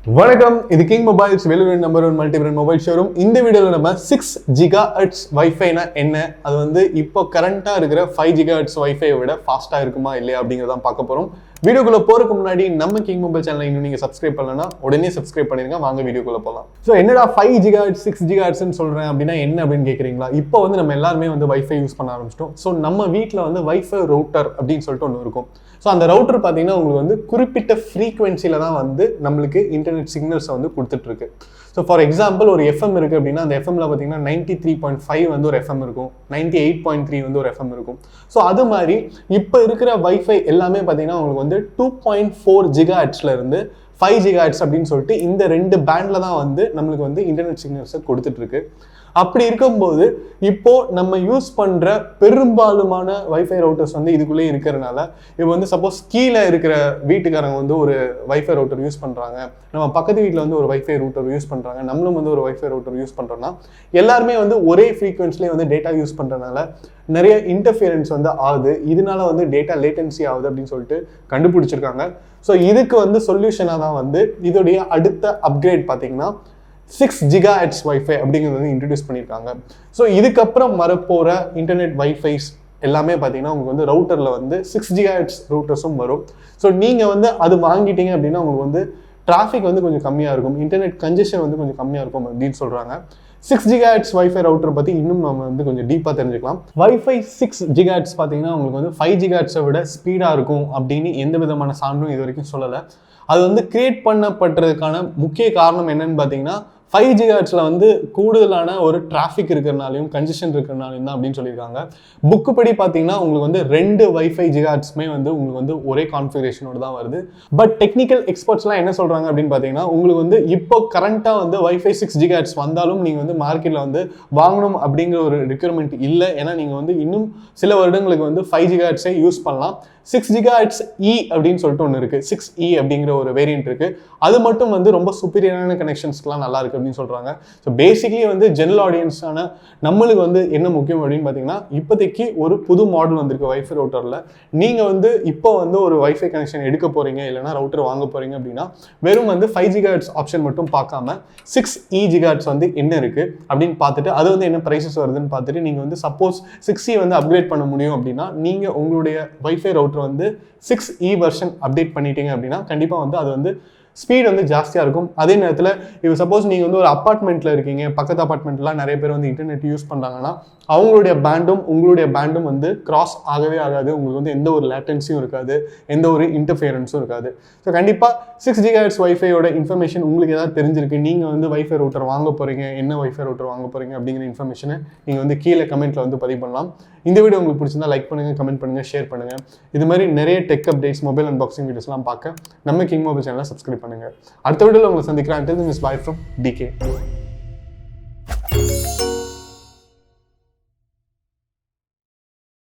வணக்கம், இது king mobiles Vellore number 1 multi brand mobile showroom. இந்த வீடியோவில் நம்ம 6 GHz வைஃபைனா என்ன, அது வந்து இப்போ கரண்டாக இருக்கிற 5 GHz வைஃபை விட ஃபாஸ்ட்டாக இருக்குமா இல்லையா அப்படிங்கிறதான் பார்க்க போகிறோம். வீடியோக்குள்ள போறதுக்கு முன்னாடி நம்ம கிங் மொபைல் சேனலை இன்னும் நீங்க சப்ஸ்கிரைப் பண்ணலன்னா உடனே சப்ஸ்கிரைப் பண்ணிருங்க. வாங்க வீடியோக்குள்ள போகலாம். ஸோ என்னடா 5 GHz 6 GHzன்னு சொல்றேன் அப்படின்னா என்ன அப்படின்னு கேட்குறீங்களா? இப்போ வந்து நம்ம எல்லாருமே வந்து வைஃபை யூஸ் பண்ண ஆரம்பிச்சிட்டோம். ஸோ நம்ம வீட்டில் வந்து வைஃபை ரவுட்டர் அப்படின்னு சொல்லிட்டு ஒன்று இருக்கும். ஸோ அந்த ரவுட்டர் பார்த்தீங்கன்னா உங்களுக்கு வந்து குறிப்பிட்ட ஃப்ரீக்வன்சியில் தான் வந்து நம்மளுக்கு இன்டர்நெட் சிக்னல்ஸை வந்து கொடுத்துட்ருக்கு. ஸோ ஃபார் எக்ஸாம்பிள் ஒரு எஃப்எம் இருக்குது அப்படின்னா அந்த எஃப்எம்ல பார்த்தீங்கன்னா 93.5 வந்து ஒரு எஃப்எம் இருக்கும், 98.3 வந்து ஒரு எஃப்எம் இருக்கும். ஸோ அது மாதிரி இப்போ இருக்கிற வைஃபை எல்லாமே பார்த்தீங்கன்னா உங்களுக்கு வந்து 2.4 GHzல இருந்து 5 GHz அப்படின்னு சொல்லிட்டு இந்த ரெண்டு பேண்டில் தான் வந்து நம்மளுக்கு வந்து இன்டர்நெட் சிக்னல்ஸை கொடுத்துட்ருக்கு. அப்படி இருக்கும்போது இப்போ நம்ம யூஸ் பண்ணுற பெரும்பாலுமான வைஃபை ரவுட்டர்ஸ் வந்து இதுக்குள்ளே இருக்கிறனால இப்போ வந்து சப்போஸ் கீழே இருக்கிற வீட்டுக்காரங்க வந்து ஒரு வைஃபை ரவுட்டர் யூஸ் பண்ணுறாங்க, நம்ம பக்கத்து வீட்டில் வந்து ஒரு வைஃபை ரூட்டர் யூஸ் பண்ணுறாங்க, நம்மளும் வந்து ஒரு வைஃபை ரவுட்டர் யூஸ் பண்ணுறோம்னா எல்லாருமே வந்து ஒரே ஃப்ரீக்வன்சிலே வந்து டேட்டா யூஸ் பண்ணுறதுனால நிறைய இன்டர்ஃபியரன்ஸ் வந்து ஆகுது. இதனால வந்து டேட்டா லேட்டன்சி ஆகுது அப்படின்னு சொல்லிட்டு கண்டுபிடிச்சிருக்காங்க. ஸோ இதுக்கு வந்து சொல்யூஷனாக தான் வந்து இதோடைய அடுத்த அப்கிரேட் பார்த்தீங்கன்னா 6 GHz வைஃபை அப்படிங்கிறது வந்து இன்ட்ரடியூஸ் பண்ணியிருக்காங்க. ஸோ இதுக்கப்புறம் வரப்போகிற இன்டர்நெட் வைஃபைஸ் எல்லாமே பார்த்தீங்கன்னா உங்களுக்கு வந்து ரவுட்டரில் வந்து 6 GHz ரூட்டர்ஸும் வரும். ஸோ நீங்கள் வந்து அது வாங்கிட்டீங்க அப்படின்னா உங்களுக்கு வந்து டிராஃபிக் வந்து கொஞ்சம் கம்மியாக இருக்கும், இன்டர்நெட் கன்ஜெஷன் வந்து கொஞ்சம் கம்மியாக இருக்கும் அப்படின்னு சொல்கிறாங்க. 6 GHz வைஃபை ரவுட்டர் பற்றி இன்னும் நம்ம வந்து கொஞ்சம் டீப்பாக தெரிஞ்சுக்கலாம். வைஃபை 6 GHz பார்த்தீங்கன்னா உங்களுக்கு வந்து 5 GHzை விட ஸ்பீடாக இருக்கும் அப்படின்னு எந்த விதமான சான்றும் இது வரைக்கும் சொல்லலை. அது வந்து கிரியேட் பண்ணப்படுறதுக்கான முக்கிய காரணம் என்னன்னு பார்த்தீங்கன்னா 5 GHzல வந்து கூடுதலான ஒரு டிராஃபிக் இருக்கிறனாலையும் கன்ஜெஷன் இருக்கிறனாலையும் தான் அப்படின்னு சொல்லியிருக்காங்க. புக்கு படி பார்த்தீங்கன்னா உங்களுக்கு வந்து 2 வைஃபை GHzமே வந்து உங்களுக்கு வந்து ஒரே கான்ஃபிகரேஷனோட தான் வருது. பட் டெக்னிக்கல் எக்ஸ்பர்ட்ஸ்லாம் என்ன சொல்கிறாங்க அப்படின்னு பார்த்தீங்கன்னா உங்களுக்கு வந்து இப்போ கரண்ட்டாக வந்து வைஃபை 6 GHz வந்தாலும் நீங்கள் வந்து மார்க்கெட்டில் வந்து வாங்கணும் அப்படிங்கிற ஒரு ரிக்யர்மெண்ட் இல்லை. ஏன்னா நீங்கள் வந்து இன்னும் சில வருடங்களுக்கு வந்து 5 GHzஐ யூஸ் பண்ணலாம். 6 GHz E அப்படின்னு சொல்லிட்டு ஒன்று இருக்குது, 6E அப்படிங்கிற ஒரு வேரியன்ட் இருக்குது. அது மட்டும் வந்து ரொம்ப சுப்பீரியரான கனெக்ஷன்ஸ்க்குலாம் நல்லா இருக்குது அப்படின்னு சொல்கிறாங்க. ஸோ பேசிக்லி வந்து ஜெனரல் ஆடியன்ஸான நம்மளுக்கு வந்து என்ன முக்கியம் அப்படின்னு பார்த்தீங்கன்னா இப்போதைக்கு ஒரு புது மாடல் வந்திருக்கு வைஃபை ரவுட்டரில். நீங்கள் வந்து இப்போ வந்து ஒரு வைஃபை கனெக்ஷன் எடுக்க போகிறீங்க இல்லைனா ரவுட்டர் வாங்க போகிறீங்க அப்படின்னா வெறும் வந்து 5 GHz ஆப்ஷன் மட்டும் பார்க்காம 6E GHz வந்து என்ன இருக்குது அப்படின்னு பார்த்துட்டு அது வந்து என்ன ப்ரைஸஸ் வருதுன்னு பார்த்துட்டு நீங்கள் வந்து சப்போஸ் 6E வந்து அப்கிரேட் பண்ண முடியும் அப்படின்னா நீங்கள் உங்களுடைய வைஃபை ரவுட்டர் வந்து 6E வெர்ஷன் அப்டேட் பண்ணிட்டீங்க அப்படின்னா கண்டிப்பாக வந்து அது வந்து ஸ்பீட் வந்து ஜாஸ்தியாக இருக்கும். அதே நேரத்தில் இப்போ சப்போஸ் நீங்கள் வந்து ஒரு அப்பார்ட்மெண்ட்டில் இருக்கீங்க, பக்கத்து அப்பார்ட்மெண்ட்லாம் நிறைய பேர் வந்து இன்டர்நெட் யூஸ் பண்ணுறாங்கன்னா அவங்களுடைய பேண்டும் உங்களுடைய பேண்டும் வந்து கிராஸ் ஆகவே ஆகாது. உங்களுக்கு வந்து எந்த ஒரு லேட்டன்சியும் இருக்காது, எந்த ஒரு இன்டர்ஃபியரன்ஸும் இருக்காது. ஸோ கண்டிப்பாக 6 GHz வைஃபையோட இன்ஃபர்மேஷன் உங்களுக்கு ஏதாவது தெரிஞ்சிருக்கு, நீங்கள் வந்து வைஃபை ரவுட்டர் வாங்க போகிறீங்க, என்ன வைஃபை ரவுட்டர் வாங்க போகிறீங்க அப்படிங்கிற இன்ஃபர்மேஷனை நீங்கள் வந்து கீழே கமெண்ட்டில் வந்து பதிவு பண்ணலாம். இந்த வீடியோ உங்களுக்கு பிடிச்சிருந்தா லைக் பண்ணுங்கள், கமெண்ட் பண்ணுங்கள், ஷேர் பண்ணுங்கள். இது மாதிரி நிறைய டெக் அப்டேட்ஸ், மொபைல் அன்பாக்சிங் வீடியோஸ்லாம் பார்க்க நம்ம கிங் மொபைல் சேனலை சப்ஸ்கிரைப் பண்ணுங்கள். அடுத்த வீடியோவில் உங்களை சந்திக்கிறேன். Until then, bye from DK.